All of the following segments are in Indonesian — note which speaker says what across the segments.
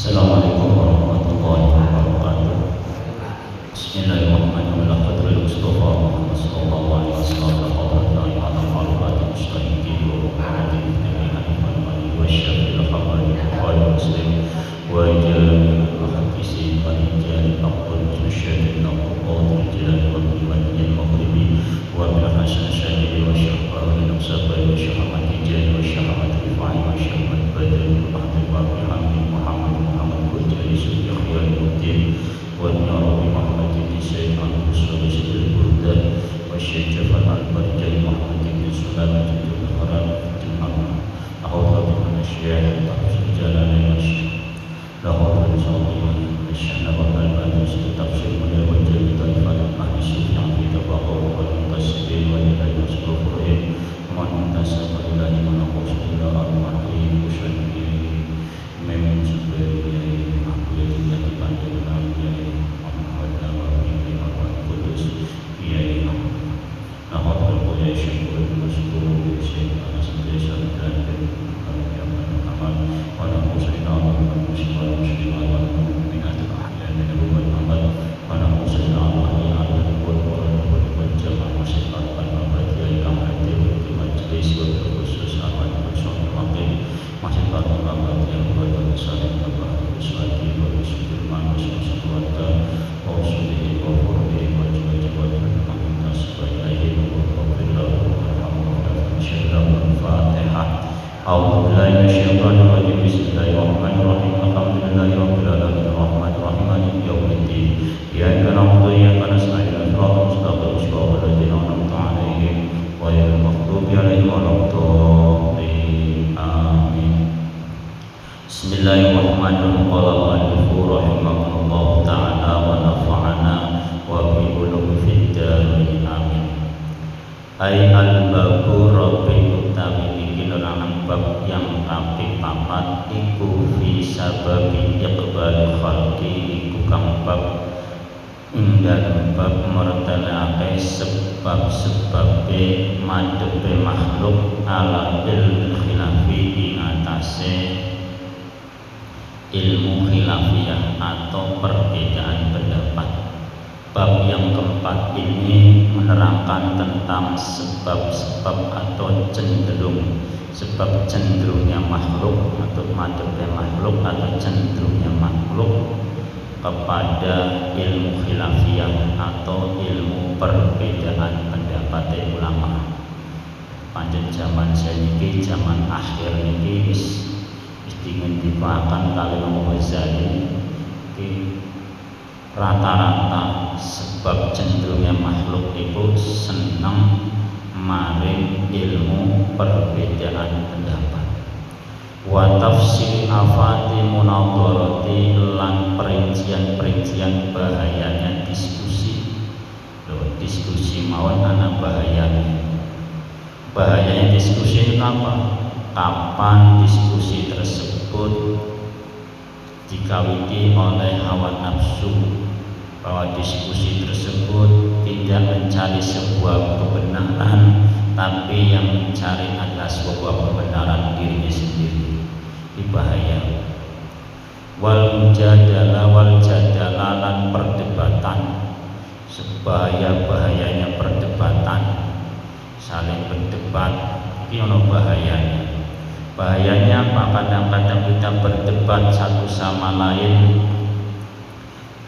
Speaker 1: Assalamualaikum warahmatullahi wabarakatuh. Bismillahirrahmanirrahim. Al-Qadrul Mustafa Muhammad sallallahu alaihi wasallam qala ta'ala al-ma'rufati mustahiki wa muhammadin nabi hanifan wa syafil khamari wa muslim wa jami' al-muhaddisi wa rijal al-aqdul musyadid al-qadr jalal wa bimadiyal maghribi wa bil hasan syadid wa syahbari nafsabai wa syahamati jani wa syahamati rifa'i wa syahamati badal wa ahdi wa bihamdi Muhammad Yusuf Yahya Al-Mutin wa Nabi Muhammad bin Sayyid Al-Musul Sidil Burdan wa Syekh Jafar Al-Barjai Muhammad bin Sulaiman bin Haram bin Hamad Ahwad bin Syekh Tafsir Jalalain Lahul Salih Syekh Al-Albani Tafsir Mulia wa Jami Taifat Ahli Sunnah fi Tabaqah wa Tasbih wa Nilai Musbah man tasabba ilahi man qasida al-mahdi usyadi mem subhanahu Bismillahirrahmanirrahim. Qala al-mu'allif rahimahullah ta'ala wa nafa'ana wa bi ulumi fid dharain amin. Ai al-babu rabbi utawi iki nerang bab yang kaping 4 iku fi sababi iqbal khalqi iku kang bab ing dalem bab mertelake sebab-sebabe madhepe makhluk ala ilmu khilafi ing atase ilmu khilafiyah atau perbedaan pendapat. Bab yang keempat ini menerangkan tentang sebab-sebab atau sebab cenderungnya makhluk atau madhabnya makhluk atau cenderungnya makhluk kepada ilmu khilafiyah atau ilmu perbedaan pendapat ulama. Panjang zaman saiki, zaman akhir ini ingin dipakan kali Ghazali rata-rata sebab cenderungnya makhluk itu senang maring ilmu perbedaan pendapat wa tafsir afati munadharati lan perincian bahayanya diskusi mawon ana bahayanya diskusi itu apa? Kapan diskusi tersebut dikawiti oleh hawa nafsu, bahwa diskusi tersebut tidak mencari sebuah kebenaran tapi yang mencari adalah sebuah kebenaran dirinya sendiri. Ini bahaya. Wal jadalah lan perdebatan, bahayanya perdebatan, saling berdebat ini ono bahayanya. Bahayanya apa? Kadang-kadang kita berdebat satu sama lain,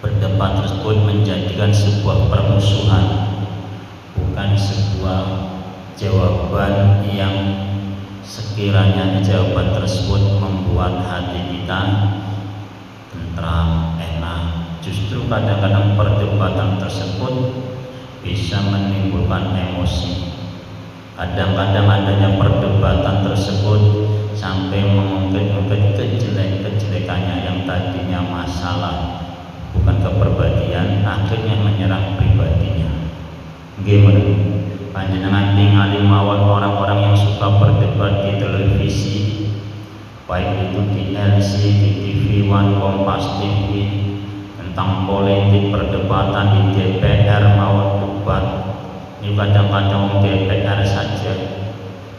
Speaker 1: berdebat tersebut menjadikan sebuah permusuhan, bukan sebuah jawaban yang sekiranya jawaban tersebut membuat hati kita tentram, enak. Justru kadang-kadang perdebatan tersebut bisa menimbulkan emosi. Kadang-kadang adanya perdebatan tersebut sampai mengungkit-ungkit kejelekannya yang tadinya masalah bukan kepribadian, akhirnya menyerang pribadinya. Gimana? Panjenengan tingali mawon orang-orang yang suka berdebat di televisi, baik itu di LC, di TV One, Kompas TV, tentang politik, perdebatan di DPR mawon debat. Ini kadang-kadang DPR saja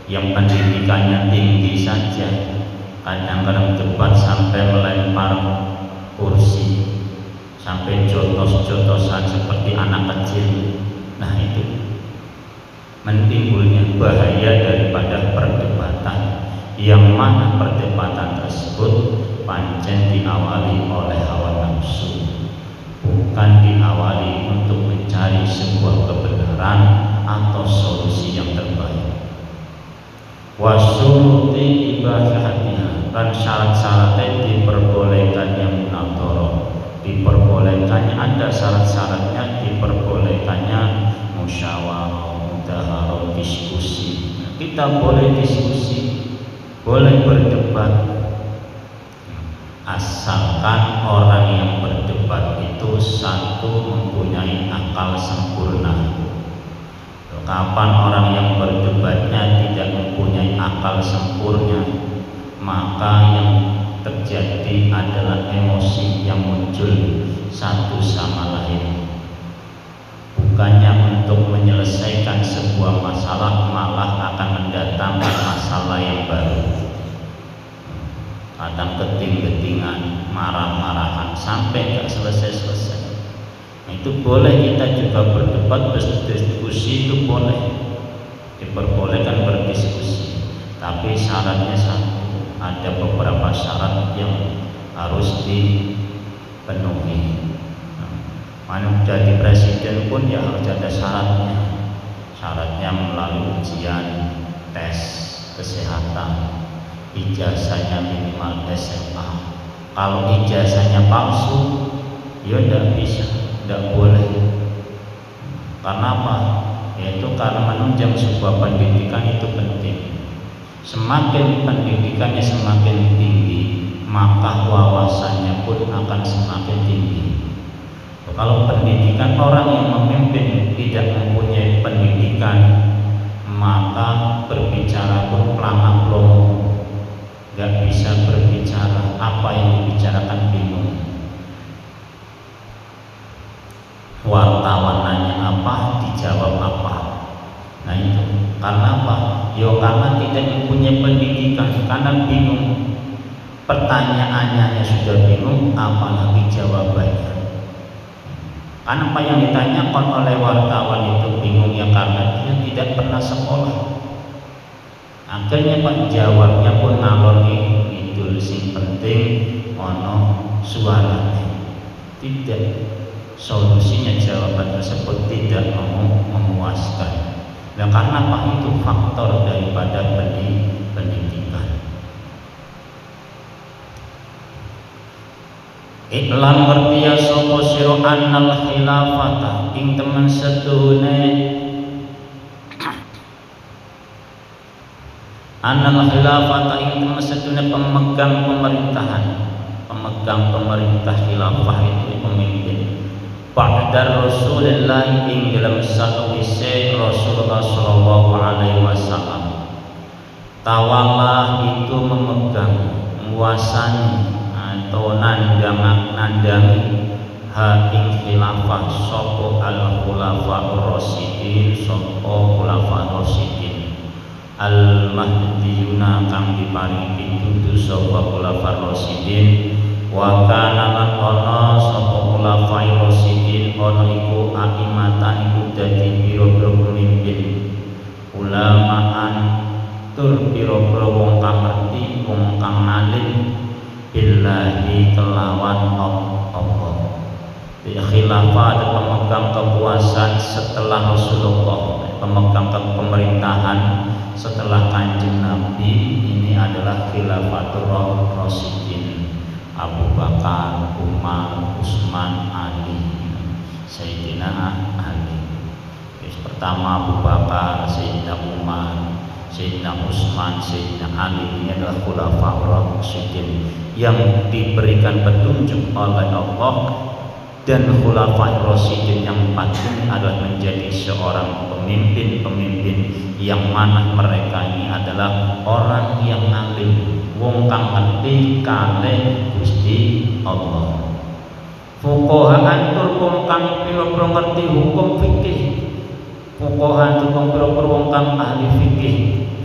Speaker 1: yang pendidikannya tinggi saja kadang-kadang debat sampai melempar kursi, sampai jotos-jotosan seperti anak kecil. Nah, itu menimbulnya bahaya daripada perdebatan, yang mana perdebatan tersebut pancen diawali oleh hawa nafsu, bukan diawali untuk mencari sebuah kebenaran atau solusi yang terbaik. Wasuruti ibadahatiha, dan syarat-syaratnya diperbolehkannya munadharah, diperbolehkannya, ada syarat-syaratnya, diperbolehkannya musyawarah, mudaharah, diskusi. Kita boleh diskusi, boleh berdebat, asalkan orang yang berdebat itu satu mempunyai akal sempurna. Kapan orang yang berdebatnya tidak mempunyai akal sempurna, maka yang terjadi adalah emosi yang muncul satu sama lain. Bukannya untuk menyelesaikan sebuah masalah, malah akan mendatangkan masalah yang baru. Kadang keting-ketingan, marah-marahan sampai nggak selesai-selesai. Nah, itu boleh kita juga berdebat, berdiskusi, itu boleh, diperbolehkan berdiskusi, tapi syaratnya satu, ada beberapa syarat yang harus dipenuhi. Mana jadi presiden pun ya harus ada syaratnya. Syaratnya melalui ujian, tes kesehatan, ijazahnya minimal SMA. Kalau ijazahnya palsu, ya tidak bisa, tidak boleh. Karena apa? Yaitu karena menunjang sebuah pendidikan itu penting. Semakin pendidikannya semakin tinggi, maka wawasannya pun akan semakin tinggi. Kalau pendidikan, orang yang memimpin tidak mempunyai pendidikan, maka berbicara pun pelangak-pelongo, gak bisa berbicara, apa yang dibicarakan bingung. Wartawan nanya apa, dijawab apa. Nah itu karena apa? Yo karena tidak mempunyai pendidikan, karena bingung. Pertanyaannya sudah bingung, apalagi jawabannya. Karena apa yang ditanyakan oleh wartawan itu bingung, ya karena dia tidak pernah sekolah. Akhirnya Pak jawabnya pun ngalor ngidul, sing penting ono suaranya. Tidak, solusinya jawaban tersebut tidak memuaskan. Dan karena apa? Itu faktor daripada pendidikan. Iklan ngerti ya sapa sira annal khilafata ing temen setuhune annal khilafata ing temen setuhune pemegang pemerintahan, pemegang pemerintah khilafah itu pemimpin ba'da Rasulullah ing dalam sawise Rasulullah sallallahu alaihi wasallam. Tawallah itu memegang, menguasai atau nandangi ha ing khilafah sapa al khulafa ar-rasyidin, sapa khulafa ar-rasyidin al mahdiyuna kang diparingi pitutur sapa khulafa ar-rasyidin. Wa kana lan ana sapa khulafa ar-rasyidin ana iku aimatan iku dadi pira-pira pemimpin, ulamaan tur pira-pira wong kang ngerti, wong kang alim billahi kelawan Allah. Khilafah ada pemegang kekuasaan setelah Rasulullah, pemegang pemerintahan setelah Kanjeng Nabi. Ini adalah Khilafatur Rasyidin, Abu Bakar, Umar, Utsman, Ali, Sayyidina Ali. Pertama Abu Bakar, Sayyidina Umar, Sayyidina Utsman, Sayyidina Ali. Ini adalah Khulafaur Rasyidin yang diberikan petunjuk oleh Allah. Dan Khulafaur Rasyidin yang empat ini adalah menjadi seorang pemimpin-pemimpin yang mana mereka ini adalah orang yang alim, wong kang ngerti kalih Gusti Allah. Fuqahaan tur wong kang pira-pira ngerti hukum fikih. Fuqahaan tur wong pira-pira wong kang ahli fikih.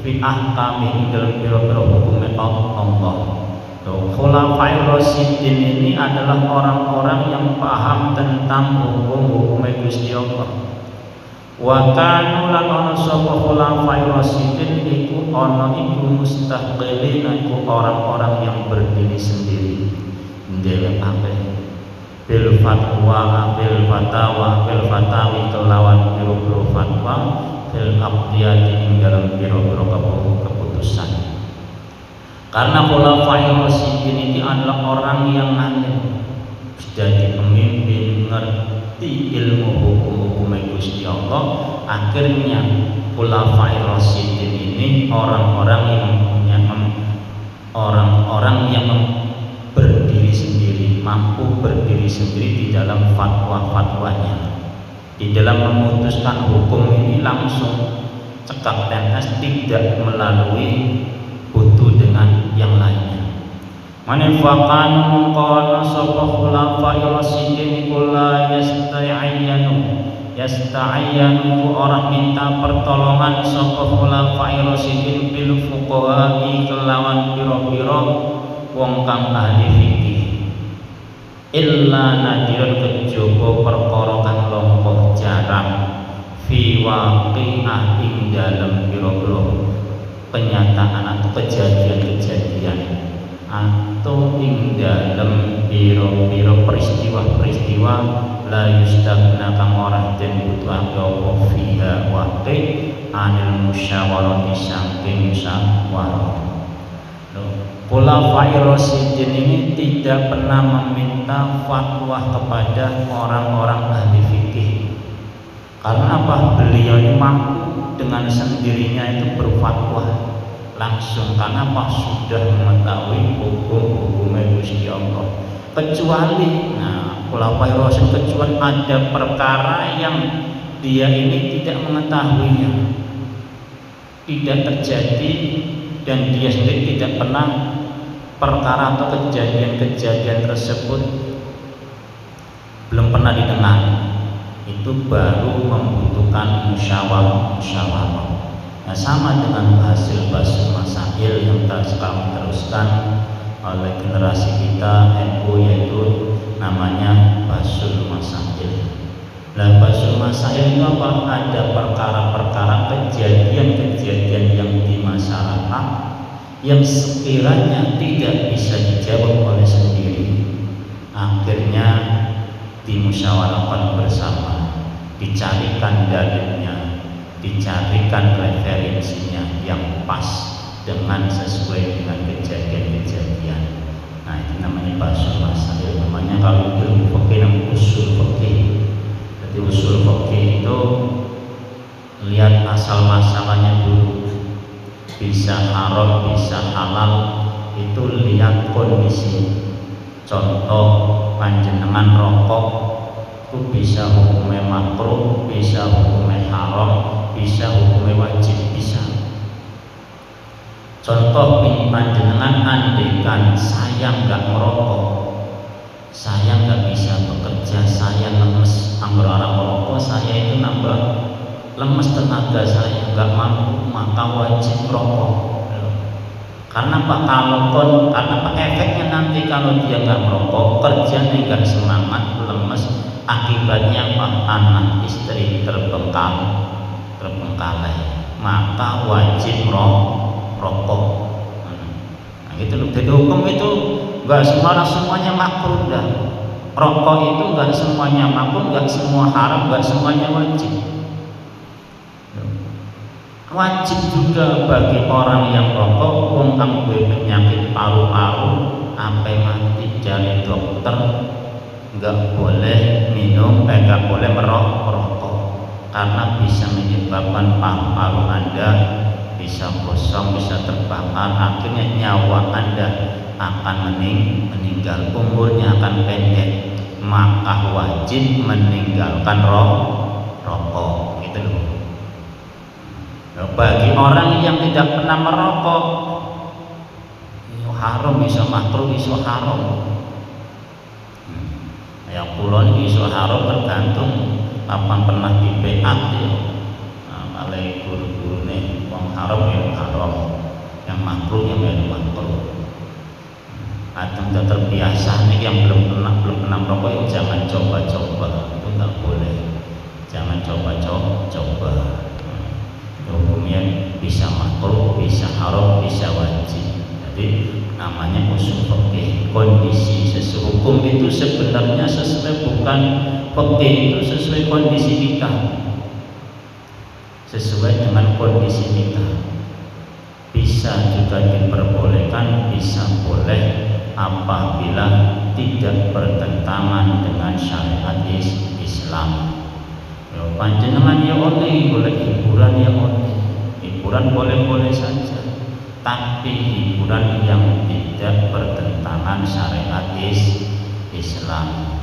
Speaker 1: fi ahkami ing dalam pira-pira hukum Allah. Khulafair Rasyidin ini adalah orang-orang yang paham tentang hukum-hukum Gusti Allah. Wa kanu lan ana sapa khulafair Rasyidin iku ana iku mustaqilin, iku orang-orang yang berdiri sendiri dhewe kabeh bil fatwa bil fatawi kelawan pira-pira fatwa bil aqdiyati ing dalam pira-pira keputusan. Karena khulafair Rasyidin ini adalah orang yang alim, jadi pemimpin, ngerti ilmu hukum-hukum Gusti Allah. Akhirnya khulafair Rasyidin ini orang-orang yang berdiri sendiri, mampu berdiri sendiri di dalam fatwa-fatwanya, di dalam memutuskan hukum ini langsung cekak tetes, tidak melalui butuh dengan yang lainnya. Manifaqan mengkono sapa khulafair Rasyidin kula yasta'ayyanu orang minta pertolongan sapa khulafair Rasyidin bil fuqaha kelawan pira-pira wong kang ahli fikih illa nadirun kejaba perkara kang longkoh jarang fi waqi'ah ing dalem pira-pira kenyataan atau kejadian-kejadian atau ing dalam piro-piro peristiwa-peristiwa la yustagna kang ora den butuhake apa fiha waqi anil musyawarati saking musyawarah. Khulafair Rasyidin ini tidak pernah meminta fatwa kepada orang-orang ahli fikih. Karena apa? Beliau ini mampu dengan sendirinya itu berfatwa langsung, karena apa? Sudah mengetahui hukum-hukum Gusti Allah. Kecuali khulafair Rasyidin, kecuali ada perkara yang dia ini tidak mengetahuinya, tidak terjadi, dan dia sendiri tidak pernah perkara atau kejadian-kejadian tersebut belum pernah didengar, itu baru membutuhkan musyawarah. Nah, sama dengan hasil masail yang sekarang diteruskan oleh generasi kita NU, yaitu namanya basul masail. Nah, basul masail itu apa? Ada perkara-perkara kejadian-kejadian yang di masyarakat yang sekiranya tidak bisa dijawab oleh sendiri, akhirnya dimusyawarahkan bersama, dicarikan dalilnya, dicarikan referensinya yang pas dengan sesuai dengan kejadian-kejadian. Nah, itu namanya basul masail. Namanya kalau ilmu fikih namanya usul fikih. Jadi usul fikih itu lihat asal masalahnya dulu, bisa haram bisa halal, itu lihat kondisi. Contoh, panjenengan rokok itu bisa hukumnya makruh, bisa hukumnya haram, bisa hukumnya wajib, bisa. Contoh, panjenengan andekan saya nggak merokok, saya nggak bisa bekerja, saya lemes. Anggur orang merokok, saya itu nambah lemes tenaga, saya nggak mampu, maka wajib rokok. Karena apa? Karena efeknya nanti kalau dia nggak merokok, kerjanya nggak semangat, lemes, akibatnya apa? Anak istri terbengkalai, maka wajib rokok. Nah, gitu loh. Jadi hukum itu nggak semuanya makruh dah. Rokok itu nggak semuanya makruh, nggak semua haram, nggak semuanya wajib. Wajib juga bagi orang yang rokok, wong kang duwe penyakit paru-paru sampai mati jari dokter nggak boleh minum, nggak boleh merokok, karena bisa menyebabkan paru-paru Anda bisa kosong, bisa terbakar, akhirnya nyawa Anda akan meninggal, umurnya akan pendek, maka wajib meninggalkan rokok. Gitu loh. Bagi orang yang tidak pernah merokok, haram bisa makruh bisa haram. Yang kulon bisa haram tergantung kapan pernah dibeat ya. Oleh guru-guru nih, wong haram ya haram, yang makruh yang makruh. Atau udah terbiasa nih yang belum pernah merokok, jangan coba-coba, itu nggak boleh. Jangan coba-coba. Hukumnya bisa makruh, bisa haram, bisa wajib. Jadi namanya usul fikih. Kondisi sesuai hukum itu sebenarnya sesuai, bukan fikih itu sesuai kondisi kita, sesuai dengan kondisi kita. Bisa juga diperbolehkan, bisa boleh apabila tidak bertentangan dengan syariat Islam. Panjenengan ya boleh hiburan ya hiburan boleh-boleh saja, tapi hiburan yang tidak bertentangan syariat Islam.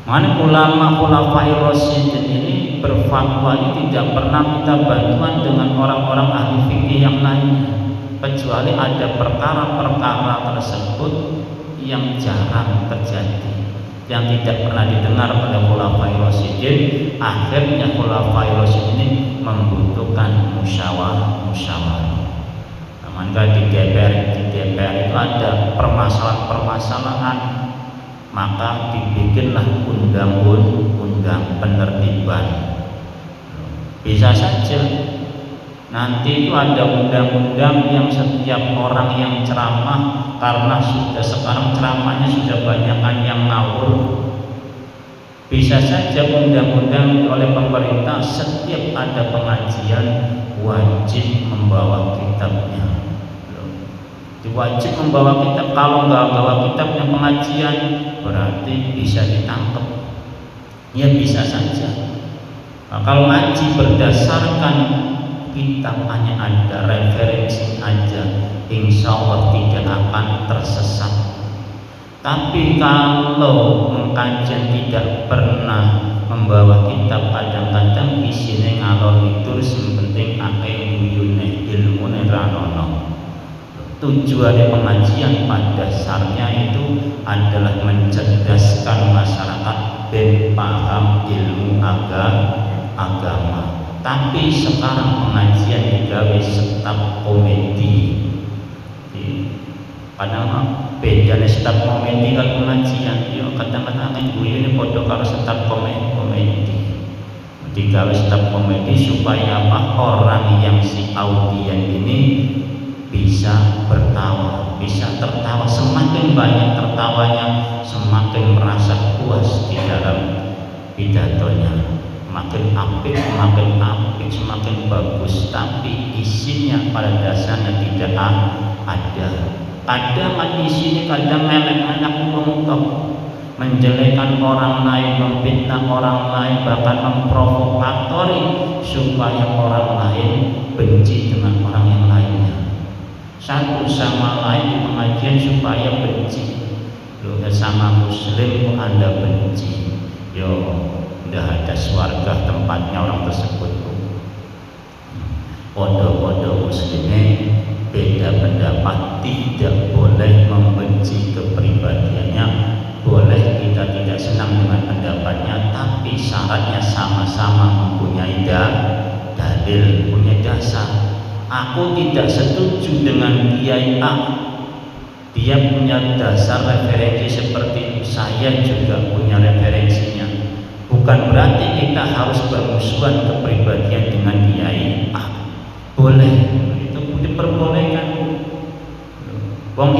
Speaker 1: Mana ulama khulafair rasyidin ini berfatwa ini tidak pernah minta bantuan dengan orang-orang ahli fikih yang lainnya, kecuali ada perkara-perkara tersebut yang jarang terjadi, yang tidak pernah didengar oleh khulafair rasyidin. Akhirnya khulafair rasyidin ini membutuhkan musyawarah. Maka di DPR itu ada permasalahan, maka dibikinlah undang-undang penertiban. Bisa saja nanti itu ada undang-undang yang setiap orang yang ceramah, karena sudah sekarang ceramahnya sudah banyakan yang ngawur, bisa saja undang-undang oleh pemerintah setiap ada pengajian wajib membawa kitabnya. Wajib membawa kitab, kalau nggak bawa kitabnya pengajian berarti bisa ditangkap. Ya bisa saja. Nah, kalau ngaji berdasarkan kitab hanya ada referensi aja, insya Allah tidak akan tersesat. Tapi kalau mengkajian tidak pernah membawa kitab, kadang-kadang isinya ngalor ngidul, sing penting akeh guyune ilmune ranono. Tujuan pengajian pada dasarnya itu adalah mencerdaskan masyarakat dan paham ilmu agama. Tapi sekarang pengajian digawe staf komedi. Padahal bedanya staf komedi kan pengajian. Ya kadang-kadang ibu ini podo kalau staf komedi. Digawe staf komedi supaya apa? Orang yang si audien ini bisa bertawa, bisa tertawa. Semakin banyak tertawanya, semakin merasa puas di dalam pidatonya. Makin apik, semakin bagus. Tapi isinya pada dasarnya tidak ada. Kadang isinya kadang melek-melek untuk menjelekkan orang lain, memfitnah orang lain, bahkan memprovokatori supaya orang lain benci dengan orang yang lainnya. Satu sama lain di pengajian supaya benci. Loh, sama muslim kok Anda benci? Yo, udah ada swarga tempatnya orang tersebut. Podo-podo muslimnya beda pendapat, tidak boleh membenci kepribadiannya. Boleh kita tidak senang dengan pendapatnya, tapi syaratnya sama-sama mempunyai dalil, punya dasar. Aku tidak setuju dengan Kiai A, dia punya dasar referensi seperti itu, saya juga punya referensinya. Bukan berarti kita harus bermusuhan kepribadian dengan Kiai A. Boleh, itu diperbolehkan. Wong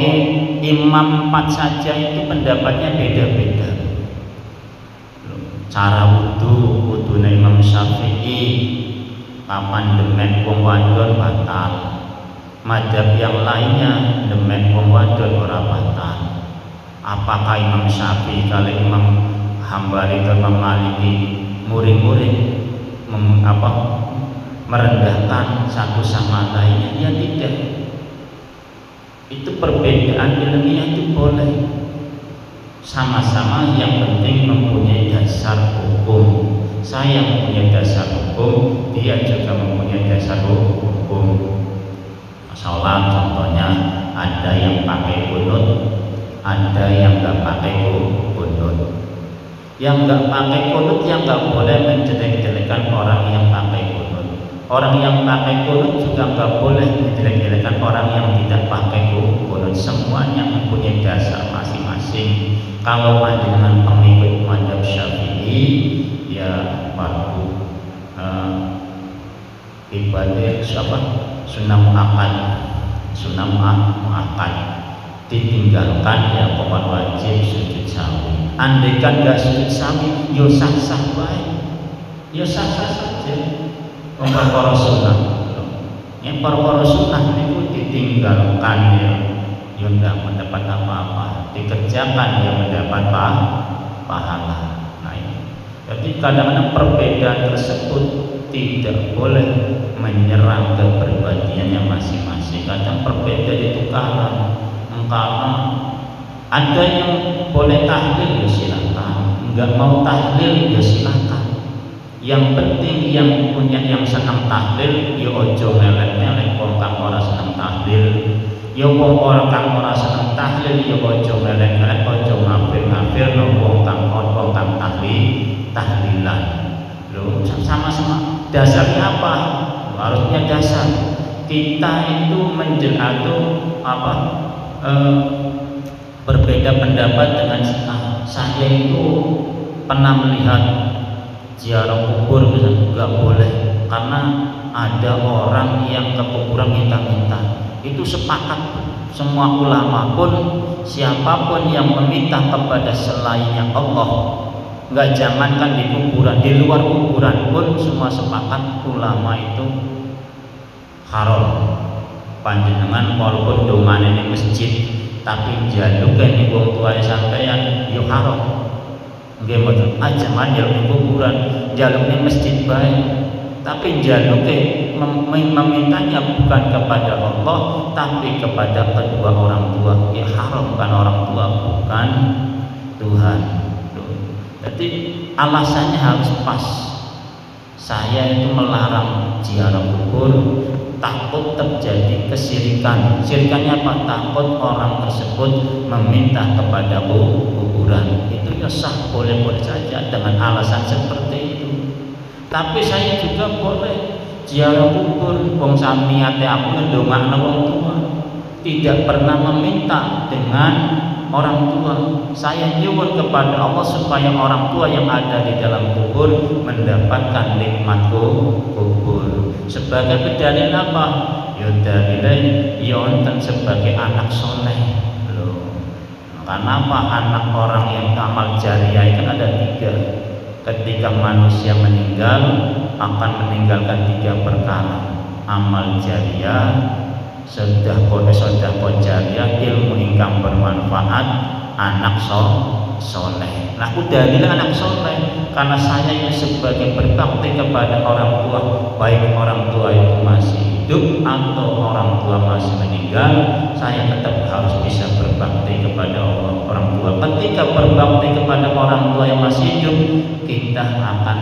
Speaker 1: imam 4 saja itu pendapatnya beda-beda. Cara wudhu Imam Syafi'i, kapan demen wong wadon batal. Madzhab yang lainnya demen wong wadon ora batal. Apakah Imam Syafi'i kali Imam Hambali ke Imam Maliki muring-muring merendahkan satu sama lainnya? Ya tidak. Itu perbedaan ilmiah itu boleh. Sama-sama yang penting mempunyai dasar hukum. Saya mempunyai dasar hukum, dia juga mempunyai dasar hukum. Sholat contohnya ada yang pakai kunut, ada yang nggak pakai kunut. Yang nggak pakai kunut yang nggak boleh menjelek-jelekan orang yang pakai kunut. Orang yang pakai kunut juga nggak boleh menjelek-jelekan orang yang tidak pakai kunut. Semuanya mempunyai dasar masing-masing. Kalau panjenengan pengikut mazhab Syafi'i, ya fardu ibadah sunnah muakkad ditinggalkan, ya pokok wajib sujud sawi. Andaikan gak sujud sawi, yo sah-sah baik, yo sah-sah saja. Perkara sunnah, yang perkara sunnah itu ditinggalkan ya, yo tidak mendapat apa-apa. Dikerjakan ya mendapat pahala. Nah ini. Jadi kadang-kadang perbedaan tersebut tidak boleh menyerang kepribadiannya masing-masing. Kadang perbedaan itu karena ada yang boleh tahlil ya silakan, nggak mau tahlil ya silakan. Yang penting yang senang tahlil ya ojo melek-melek wong kang ora seneng tahlil. Ya wong ora seneng tahlil ya ojo melek-melek, ojo ngafir-ngafir wong kang tahlilan. Loh, sama-sama dasarnya apa? Harusnya dasar kita itu berbeda pendapat dengan saya itu pernah melihat ziarah kubur misalnya, nggak boleh karena ada orang yang ke kuburan minta-minta. Itu sepakat semua ulama pun, siapapun yang meminta kepada selainnya Allah, nggak jangankan di kuburan, di luar kuburan pun semua sepakat ulama itu haram. Panjenengan walaupun dongane di masjid tapi jaluke ning wong tuane sampeyan yo haram. Nggih mboten aja manjal ning kuburan, jaluk ning masjid bae. Tapi jaluke memintanya bukan kepada Allah tapi kepada kedua orang tua. Ya haram kan, orang tua bukan Tuhan. Jadi alasannya harus pas. Saya itu melarang ziarah kubur takut terjadi kesyirikan. Syirikannya apa? Takut orang tersebut meminta kepada kuburan. Itu ya sah, boleh-boleh saja dengan alasan seperti itu. Tapi saya juga boleh ziarah kubur, wong sami ate aku ndongakno wong tua. Tidak pernah meminta dengan orang tua. Saya nyuwun kepada Allah supaya orang tua yang ada di dalam kubur mendapatkan nikmat kubur. Sebagai berdalil apa? Yudalilai yonten sebagai anak soleh. Loh, karena apa? Anak orang yang amal jariah itu ada 3. Ketika manusia meninggal akan meninggalkan 3 perkara: amal jariah, sedekah jariah, ilmu ingkang bermanfaat, anak soleh. Nah, dalil anak soleh karena saya ini sebagai berbakti kepada orang tua, baik orang tua itu masih hidup atau orang tua masih meninggal, saya tetap harus bisa berbakti kepada orang tua. Ketika berbakti kepada orang tua yang masih hidup, kita akan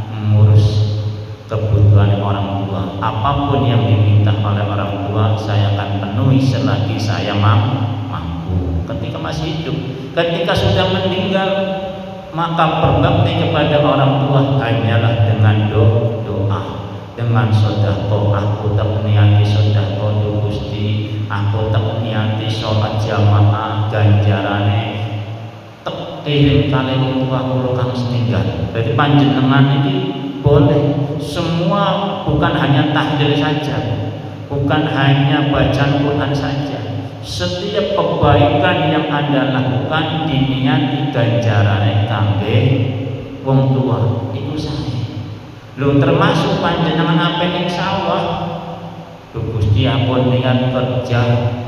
Speaker 1: mengurus kebutuhan orang tua. Apapun yang diminta oleh orang tua, saya akan penuhi selagi saya mampu. Ketika masih hidup, ketika sudah meninggal, maka berbakti kepada orang tua hanyalah dengan doa, dengan sedekah. Aku tak niati sedekah Gusti, aku tak niati sholat jamaah ganjarane tek kirim kali wong tua kula kang meninggal. Jadi panjenengan ini boleh semua, bukan hanya tahlil saja, bukan hanya bacaan Quran saja. Setiap kebaikan yang Anda lakukan diniati ganjarane kangge wong tua. Itu saya. Lho, termasuk panjenengan apa ning sawah. Lho Gusti, aku niat kerja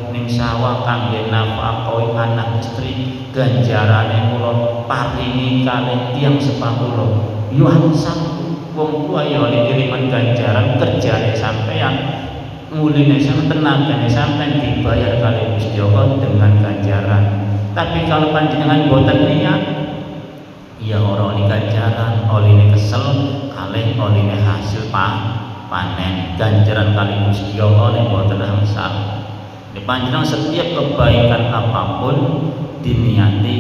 Speaker 1: ning sawah kangge nafkahi anak istri, ganjarane kula paringi kalih tiyang sepuh kula. Yo ansam wong tua ya oleh kiriman ganjaran kerjane sampeyan, muline sampeyan, tenagane sampeyan dibayar kali Gusti Allah dengan ganjaran. Tapi kalau panjenengan boten niat, ya ora oleh ganjaran, oleh kesel kalih oleh hasil panen. Ganjaran kali Gusti Allah nek boten angsal. Panjenengan setiap kebaikan apapun diniati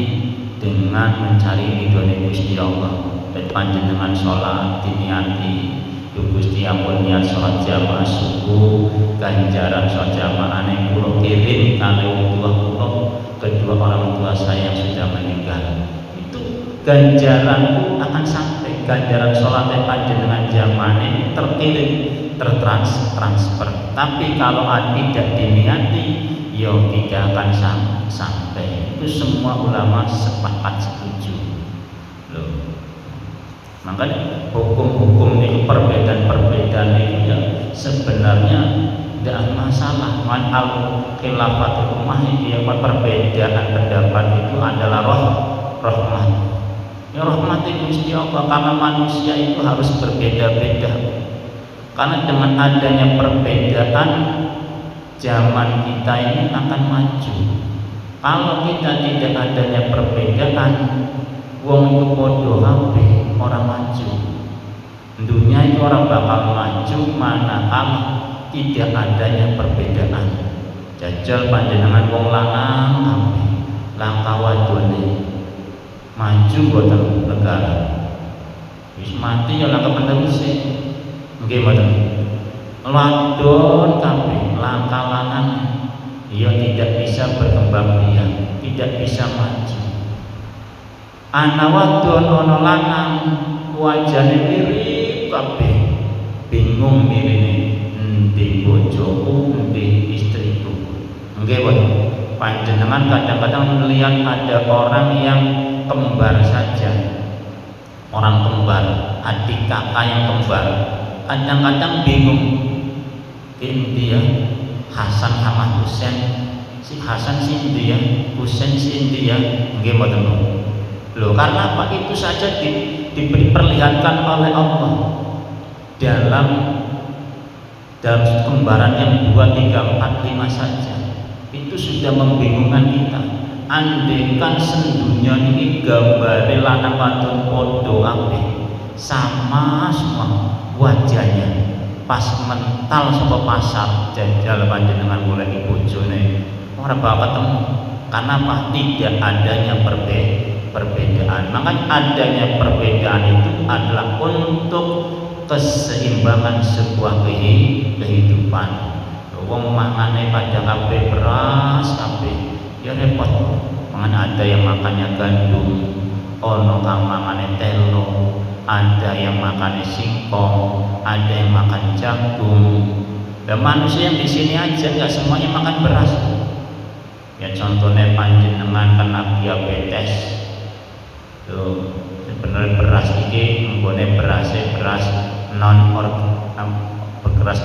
Speaker 1: dengan mencari ridhone Gusti Allah. Panjenengan sholat diniati Gusti ampun niat sholat jamaah subuh, ganjaran sholat jamaah ane kula kirim kali wong tua kula, kedua orang tua saya yang sudah meninggal. Itu ganjaranku akan sampai, ganjaran sholat panjenengan jamaah ini terkirim, tertransfer. Tapi kalau tidak diniati, yo tidak akan sampai. Itu semua ulama sepakat setuju. Loh. Makanya hukum-hukum itu perbedaan itu ya sebenarnya tidak masalah. Al khilafatul ummah itu perbedaan pendapat itu adalah rahmat. Ya rahmat itu Gusti Allah, karena manusia itu harus berbeda-beda. Karena dengan adanya perbedaan zaman kita ini akan maju. Kalau kita tidak adanya perbedaan, wong itu podo kabeh orang maju. Dunia itu orang bakal maju manakala tidak adanya perbedaan. Jajal panjenengan wong lanang kabeh, langkah wadone maju boten negara. Wis mati ya langkah peneruse. Nggih mboten. Wadon kabeh langkah lanang ya tidak bisa berkembang biak, tidak bisa maju. Ana wadon ana lanang wajane mirip kabeh, bingung mirine endi bojoku endi istriku. Nggih boten. Panjenengan kadang-kadang melihat ada orang yang kembar saja, orang kembar, adik kakak yang kembar, kadang-kadang bingung endi ya Hasan sama Husain, si Hasan si endi ya, Husain si endi ya. Nggih mboten. Loh, karena apa? Itu saja diperlihatkan oleh Allah dalam kembaran yang 2, 3, 4, 5 saja. Itu sudah membingungkan kita. Andaikan sedunia ini gambare lanang wadon podo kabeh sama semua wajahnya, pas mental saka pasar jajal panjenengan mulai bojone ora bakal ketemu. Karena apa? Tidak adanya perbedaan. Makanya adanya perbedaan itu adalah untuk keseimbangan sebuah kehidupan. Wong mangane pada kabeh beras kabeh ya repot. Mangan ada yang makannya gandum, ono kang mangane telo, ada yang makannya singkong, ada yang makan jagung. Dan manusia yang di sini aja nggak semuanya makan beras. Ya contohnya panjenengan kena diabetes. Tuh, sebenarnya beras ini menggone beras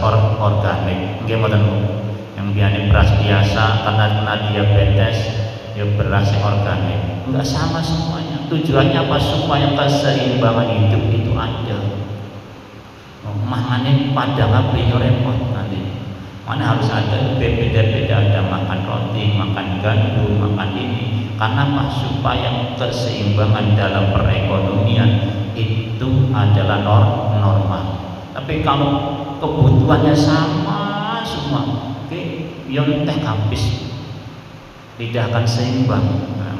Speaker 1: organik. Nggih mboten. Yang biasa beras biasa karena kena diabetes ya beras organik. Enggak sama semuanya. Tujuannya apa? Supaya keseimbangan hidup itu ada. Mangane pada kabeh repot nanti. Mana harus ada beda-beda, ada makan roti, makan gandum, makan ini. Karena apa? Supaya keseimbangan dalam perekonomian itu adalah normal. Tapi kalau kebutuhannya sama semua, yang teh habis, tidak akan seimbang.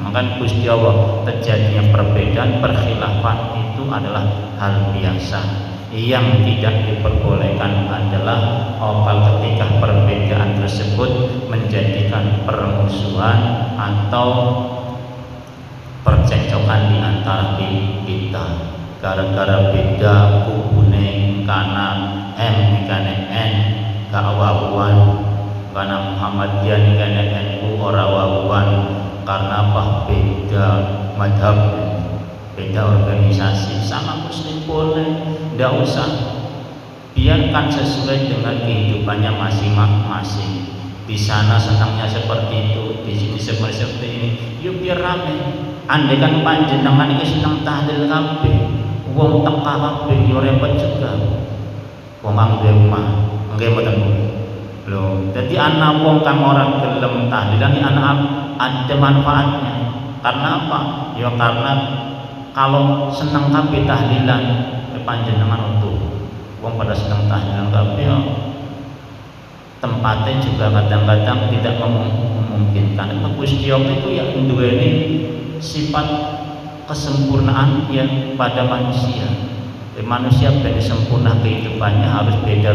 Speaker 1: Maka Gusti Allah terjadinya perbedaan, perkhilafan itu adalah hal biasa. Yang tidak diperbolehkan adalah ketika perbedaan tersebut menjadikan permusuhan atau percekcokan di antara kita gara-gara beda kubune kana M kana N gak wawan, karena Muhammadiyah kana NU ora wawan. Karena apa? Beda madhab, beda organisasi. Sama muslim boleh, tidak usah, biarkan sesuai dengan kehidupannya masing-masing. Di sana senangnya seperti itu, di sini seperti ini. Yuk biar rame. Andaikan panjenengan ini senang tahlil kabeh, wong teka kabeh yo repot juga. Wong kang duwe omah, nggih mboten. Lho, dadi ana wong kang ora gelem tahlilan iki ana ada manfaatnya. Karena apa? Ya karena kalau senang kabeh tahlilan panjenengan untuk wong pada senang tahlilan kabeh ya tempatnya juga kadang-kadang tidak memungkinkan. Gusti Allah itu ya duweni sifat kesempurnaan yang pada manusia. Manusia beda sempurna kehidupannya harus beda.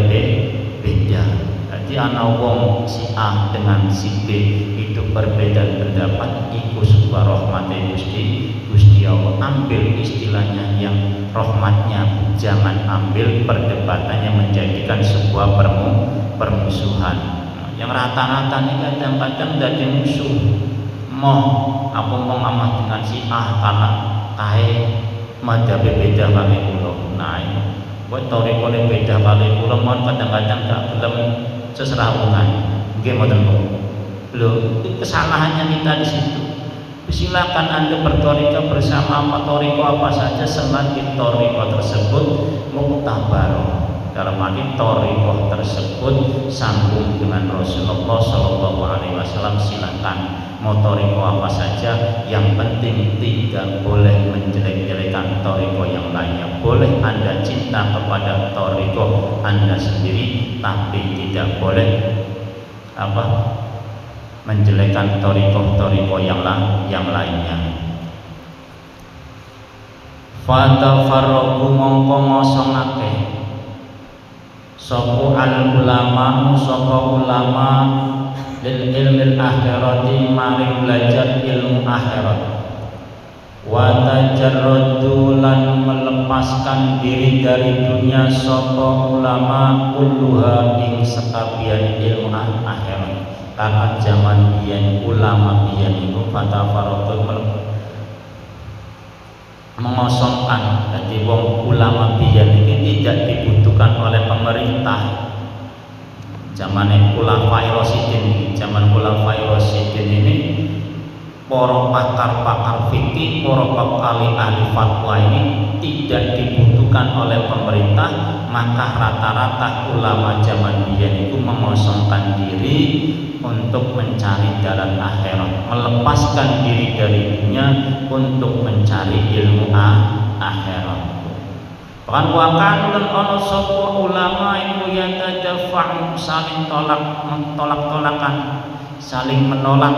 Speaker 1: Jadi ana wong si A dengan si B itu berbeda pendapat, iku sebuah rahmate Gusti Allah. Ambil istilahnya yang rahmatnya, jangan ambil perdebatannya menjadikan sebuah permusuhan. Yang rata-rata ini kadang-kadang jadi musuh. Aku mau ngamah dengan si A karena kae madhabe beda kali kula. Nah, buat torikone beda kali kula mon kadang-kadang gak gelem seserawungan. Nggih mboten kok. Lho, kesalahannya kita di situ. Silakan Anda bertorika bersama apa saja selagi toriko tersebut muktabar. Dalam arti toriko tersebut sambung dengan Rasulullah SAW. Silakan mau toriko apa saja, yang penting tidak boleh menjelek-jelekan toriko yang lainnya. Boleh Anda cinta kepada toriko Anda sendiri, tapi tidak boleh menjelekkan toriko yang lainnya. Fatafarraqu mongko ngosongake sapa al ulama lil ilmil akhirati maring belajar ilmu akhirat. Wa tajarradu lan melepaskan diri dari dunia sapa ulama kulluha ing sekabian ilmu akhirat. Karena zaman biyen ulama biyen itu fatafarraqu mengosongkan. Jadi wong ulama biyen ini tidak dibutuhkan oleh pemerintah. Zaman Khulafair Rasyidin ini para pakar-pakar fikih, para ahli fatwa ini tidak dibutuhkan oleh pemerintah, maka rata-rata ulama zaman biyen itu mengosongkan diri untuk mencari jalan akhirat, melepaskan diri dari dunia untuk mencari ilmu akhirat. Bahkan wakan ono sapa ulama iku yatadafa'u saling tolak-tolakan, saling menolak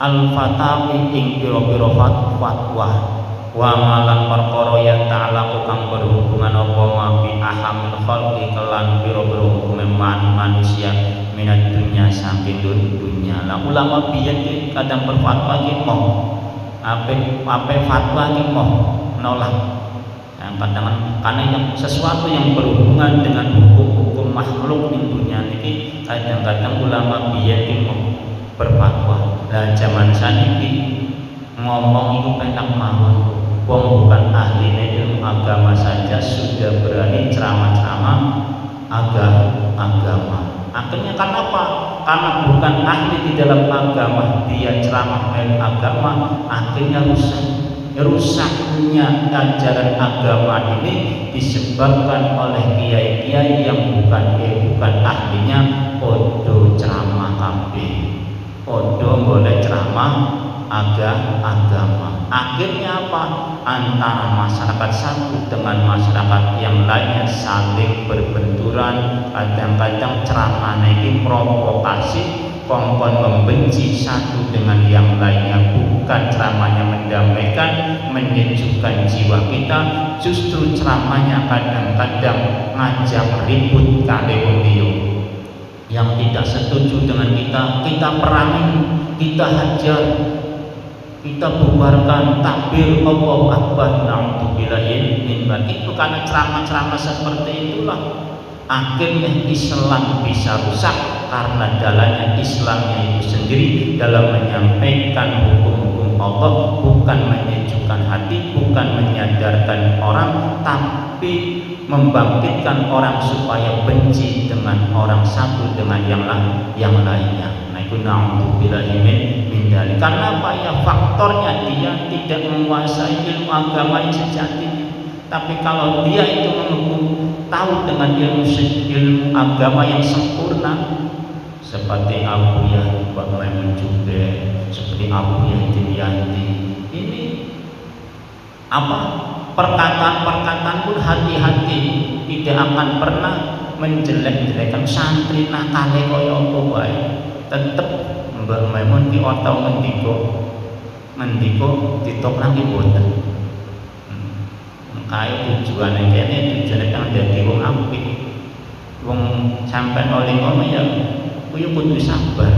Speaker 1: al-fatawi ing pira-pira fatwa wa malan perkara yang ta'alaqu kang berhubungan apa ma bi ahamil khalqi kelan pira-pira hukum manusia minat dunia saking dunia. Lah ulama biyen kadang berfatwa ki mau ape fatwa ki mau menolak. Kadang karena yang sesuatu yang berhubungan dengan hukum-hukum makhluk di dunia ini kadang-kadang ulama biyen ki mau berfatwa. Lah zaman saniki ngomong itu enak mawon. Wong bukan ahli ilmu agama saja sudah berani ceramah-ceramah agama. Akhirnya kenapa? Karena bukan ahli di dalam agama, dia ceramah agama, akhirnya rusaknya ajaran agama ini disebabkan oleh kiai-kiai yang bukan ahlinya. Podo ceramah kabeh, podo boleh ceramah agama. Akhirnya apa? Antara masyarakat satu dengan masyarakat yang lainnya saling berbenturan. Kadang-kadang ceramah ini provokasi, kongkon membenci satu dengan yang lainnya. Bukan ceramahnya mendamaikan, menyejukkan jiwa kita, justru ceramahnya kadang-kadang ngajak ribut kali beliau. Yang tidak setuju dengan kita perangi, kita hajar, kita bubarkan, takbir Allahu Akbar, na'udzubillahi min dzalik. Itu karena ceramah-ceramah seperti itulah akhirnya Islam bisa rusak, karena jalannya Islamnya itu sendiri dalam menyampaikan hukum-hukum Allah, bukan menyejukkan hati, bukan menyadarkan orang, tapi membangkitkan orang supaya benci dengan orang satu dengan yang lainnya. Nah itu na'udzubillahi min dzalik. Karena apa ya? Faktornya dia tidak menguasai ilmu agama yang sejatinya. Tapi kalau dia itu tahu dengan ilmu agama yang sempurna, seperti Abu Yahya Ba'man juga, seperti Abu Yahya ini apa? Perkataan-perkataan pun hati-hati, tidak akan pernah menjelek-jelekan santri nakale kaya apa wae. Tetep Mbak Maimun ki otong ngendika Mendiko ditoprangi boten. Kaya tujuane kene tujuane pengen dadi wong apik. Wong sampean oleh kono ya kuwi kudu sabar.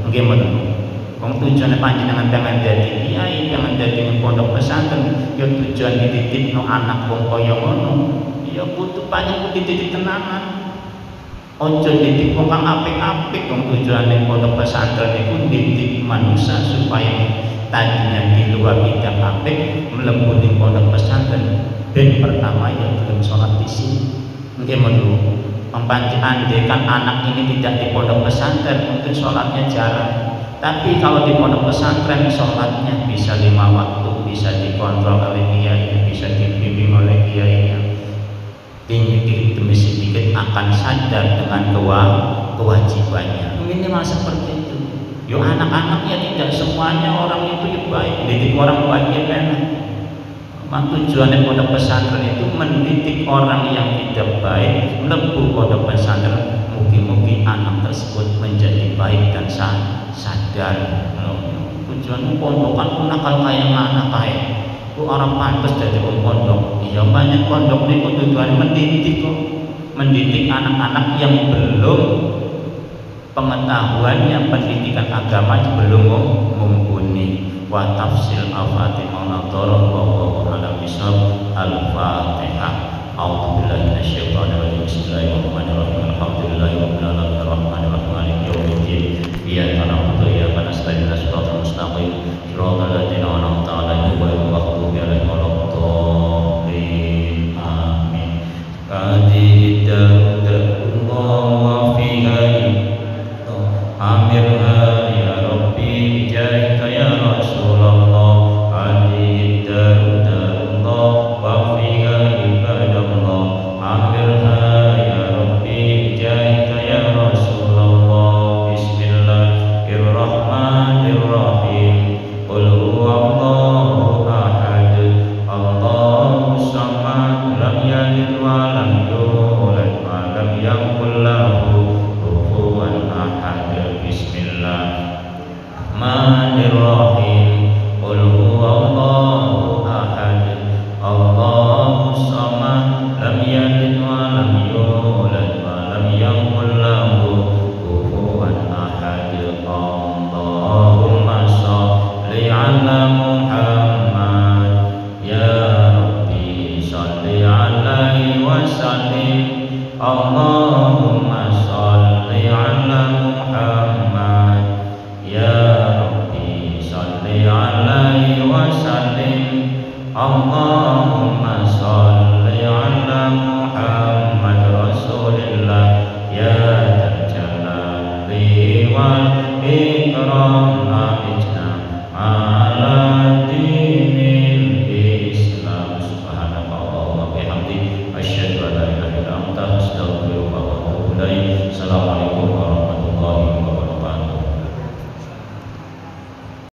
Speaker 1: Nggih mboten. Wong tujuane panjenengan pengen dadi kiai, pengen dadi ning pondok pesantren, ya tujuan dititipno anak wong kaya ngono. Ya kudu panjenengan dididik tenanan. Ojo didik wong kang apik-apik. Wong tujuane pondok pesantren iku didik manusia supaya tadinya di luar tidak apik mlebu ning pondok pesantren. Ben pertama ya belum sholat di sini. Nggih menurut andekan anak ini tidak di pondok pesantren mungkin sholatnya jarang. Tapi kalau di pondok pesantren sholatnya bisa 5 waktu, bisa dikontrol oleh kiai, bisa dibimbing oleh kiainya. Tinggi demi sedikit akan sadar dengan kewajibannya. Minimal seperti itu. Yo anak-anaknya tidak semuanya orang itu baik, didik orang baik ya enak. Tujuannya pondok pesantren itu mendidik orang yang tidak baik mlebu pondok pesantren. Mungkin anak tersebut menjadi baik dan sadar. Tujuan pondokan pun nakal kayak mana kayak ku orang pantas dari pondok. Iya banyak pondok niku tujuannya mendidik kok, mendidik anak-anak yang belum pengetahuannya pendidikan agama belum mumpuni. Wa tafsil al-Fatihah nadhara wa ala bisab al-Fatihah. A'udzubillahi minasyaitonir rajim. Bismillahirrahmanirrahim. Alhamdulillahirabbil alamin arrahmanir rahim maliki yaumiddin. Iyyaka na'budu wa iyyaka nasta'in ihdinas siratal mustaqim. Shiratal ladzina an'amta 'alaihim ghairil maghdubi 'alaihim waladdallin. Amin. Qadidallahu wa fiha amirha ya rabbi bijaika ya Rasulullah. Qadidallahu wa fiha ibadallah amirha ya rabbi bijaika ya Rasulullah. Bismillahirrahmanirrahim. Qul huwallahu ahad, Allahus samad, lam yalid wa lam yulad wa lam yakul lahu kufuwan ahad. Bismillahirrahmanirrahim. Qul huwallahu ahad, Allahus samad, lam yalid wa lam yulad wa lam yakul lahu kufuwan ahad. Allahumma shalli ala Muhammad ya Rabbi shalli alaihi wa sallim. Allahumma shalli ala Muhammad ya Rabbi shalli alaihi wa sallim. Allahumma shalli ala Muhammad Rasulillah ya dzal jalali wal ikram.